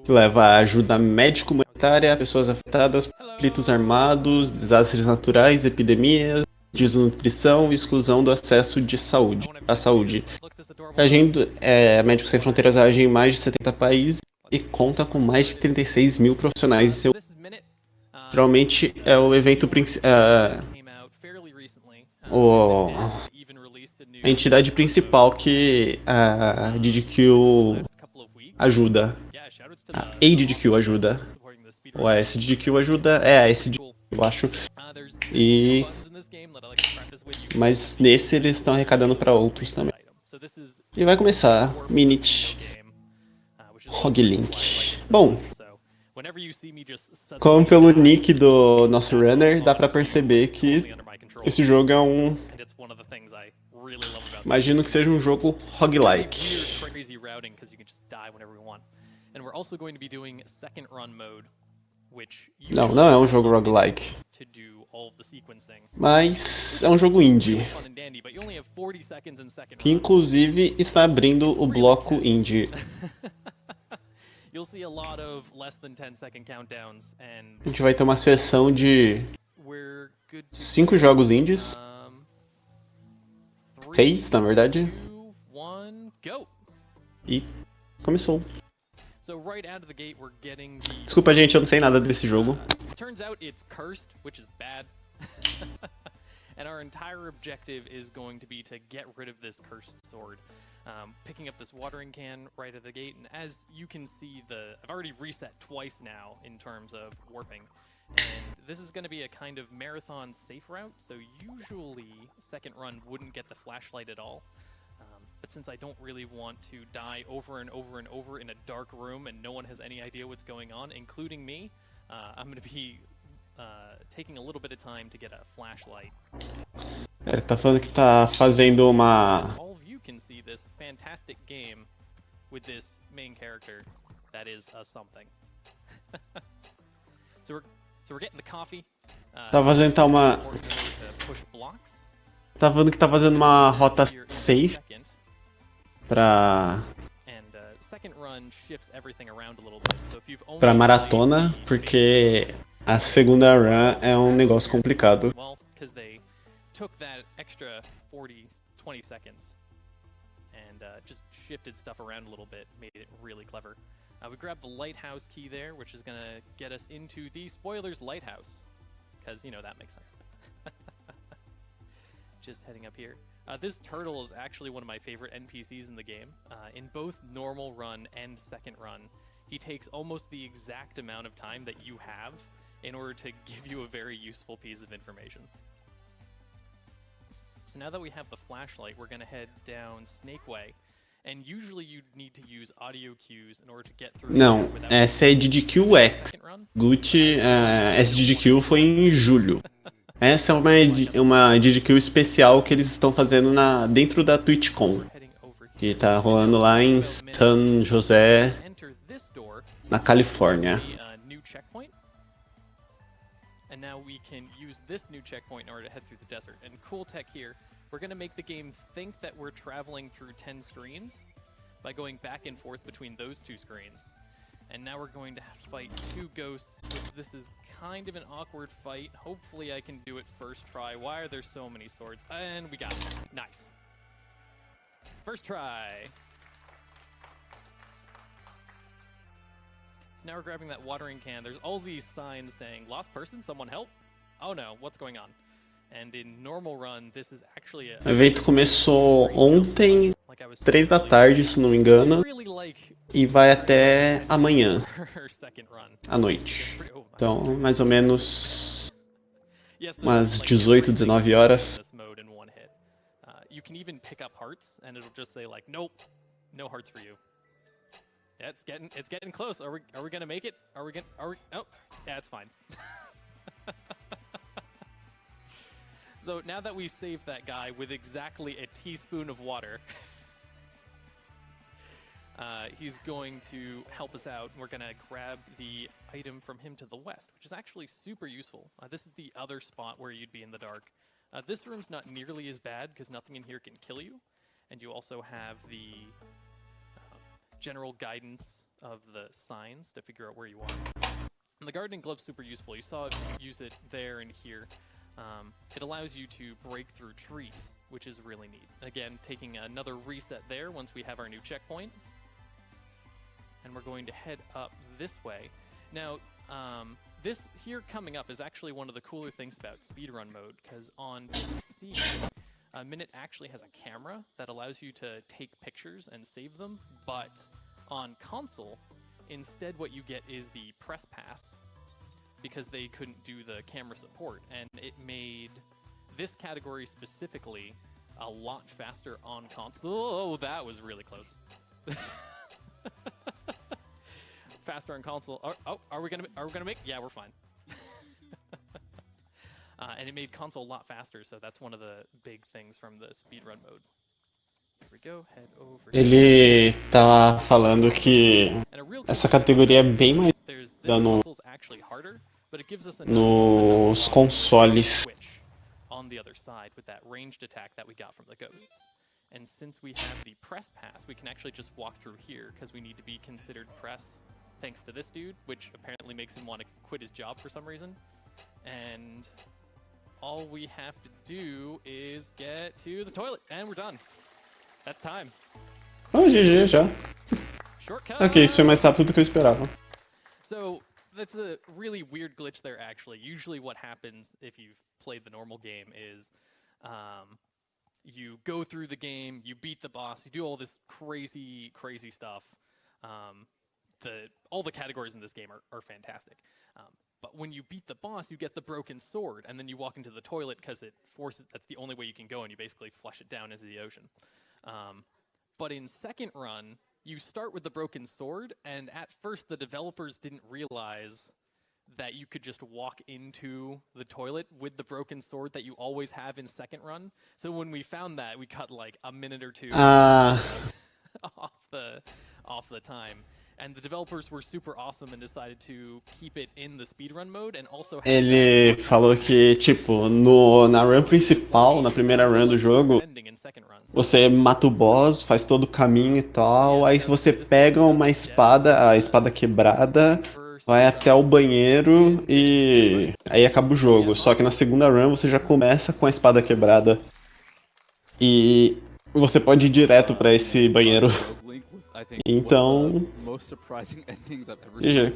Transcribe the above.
que leva a ajuda médica humanitária a pessoas afetadas por conflitos armados, desastres naturais, epidemias, desnutrição e exclusão do acesso à saúde. Médicos Sem Fronteiras age em mais de 70 países e conta com mais de 36 mil profissionais em seu. Provavelmente é o evento principal. A entidade principal que a GDQ ajuda. A GDQ ajuda. Ou a SGDQ ajuda. É a SGDQ, eu acho. Mas nesse eles estão arrecadando para outros também. E vai começar. Minit. RogueLink. Bom, como pelo nick do nosso runner, dá pra perceber que esse jogo é um... Imagino que seja um jogo roguelike. Não, não é um jogo roguelike. Mas é um jogo indie. Que inclusive está abrindo o bloco indie. A gente vai ter uma sessão de 5 jogos indies. 6, na verdade. E começou. Desculpa, gente, eu não sei nada desse jogo. And our entire objective is going to be to get rid of this cursed sword. Picking up this watering can right at the gate, and as you can see, I've already reset twice now in terms of warping. And this is going to be a kind of marathon safe route, so usually second run wouldn't get the flashlight at all. But since I don't really want to die over and over and over in a dark room and no one has any idea what's going on, including me, I'm going to be taking a little bit of time to get a flashlight. Ele tá falando que tá fazendo uma... All of you can see this fantastic game with this main character that is a something. So we're getting the coffee. Tá fazendo uma... Tá falando que tá fazendo uma rota safe pra maratona, porque a segunda run é um negócio complicado. Took that extra 20 seconds and just shifted stuff around a little bit, made it really clever. We grabbed the lighthouse key there, which is going to get us into the spoilers lighthouse, because, you know, that makes sense. Just heading up here. This turtle is actually one of my favorite NPCs in the game. In both normal run and second run, he takes almost the exact amount of time that you have in order to give you a very useful piece of information. So now that we have the flashlight, we're going to head down Snake Way. And usually you'd need to use audio cues in order to get through. Não, essa é GDQx. Gucci, SGDQ foi em julho. Essa é uma GDQ especial que eles estão fazendo dentro da TwitchCon. Que tá rolando lá em San José, na Califórnia. And now we can use this new checkpoint in order to head through the desert. And cool tech here, we're going to make the game think that we're traveling through 10 screens by going back and forth between those 2 screens. And now we're going to have to fight 2 ghosts, which this is kind of an awkward fight. Hopefully I can do it first try. Why are there so many swords? And we got it. Nice. First try. Now we're grabbing that watering can. There's all these signs saying, lost person, someone help? Oh no, what's going on? And in normal run, this is actually O evento começou ontem, 3 da tarde, se não me engano, e vai até amanhã, à noite. Então, mais ou menos umas 18, 19 horas. You can even pick up hearts, and it'll just say like, nope, no hearts for you. Yeah, it's getting close. Are we gonna make it? Oh, yeah, it's fine. So now that we saved that guy with exactly a teaspoon of water, he's going to help us out. We're gonna grab the item from him to the west, which is actually super useful. This is the other spot where you'd be in the dark. This room's not nearly as bad because nothing in here can kill you, and you also have the general guidance of the signs to figure out where you are. And the gardening glove's super useful. You saw it use it there and here. It allows you to break through trees, which is really neat. Again, taking another reset there once we have our new checkpoint. And we're going to head up this way. Now, this here coming up is actually one of the cooler things about speedrun mode, because on PC, Minit actually has a camera that allows you to take pictures and save them, but on console, instead what you get is the press pass, because they couldn't do the camera support, and it made this category specifically a lot faster on console. Oh, that was really close. Faster on console. Are we gonna make? Yeah, we're fine. And it made console a lot faster, so that's one of the big things from the speedrun mode. Here we go. Head over. Ele tá falando que essa categoria é bem mais console's actually harder, but it gives us nos consoles. On the other side with that ranged attack that we got from the ghosts. And since we have the press pass, we can actually just walk through here because we need to be considered press thanks to this dude, which apparently makes him want to quit his job for some reason. And all we have to do is get to the toilet, and we're done. That's time. Oh, GG já. Shortcut. Ok, isso foi mais rápido do que eu esperava. So that's a really weird glitch there, actually. Usually what happens if you've played the normal game is you go through the game, you beat the boss, you do all this crazy stuff. All the categories in this game are fantastic. But when you beat the boss, you get the broken sword, and then you walk into the toilet because that's the only way you can go, and you basically flush it down into the ocean. But in second run, you start with the broken sword, and at first the developers didn't realize that you could just walk into the toilet with the broken sword that you always have in second run. So when we found that, we cut like a minute or two off the time. And the developers were super awesome and decided to keep it in the speedrun mode and also have Ele falou que, tipo, na run principal, na primeira run do jogo, você mata o boss, faz todo o caminho e tal, aí você pega uma espada, a espada quebrada, vai até o banheiro e aí acaba o jogo. Só que na segunda run você já começa com a espada quebrada e você pode ir direto pra esse banheiro. Então, GG.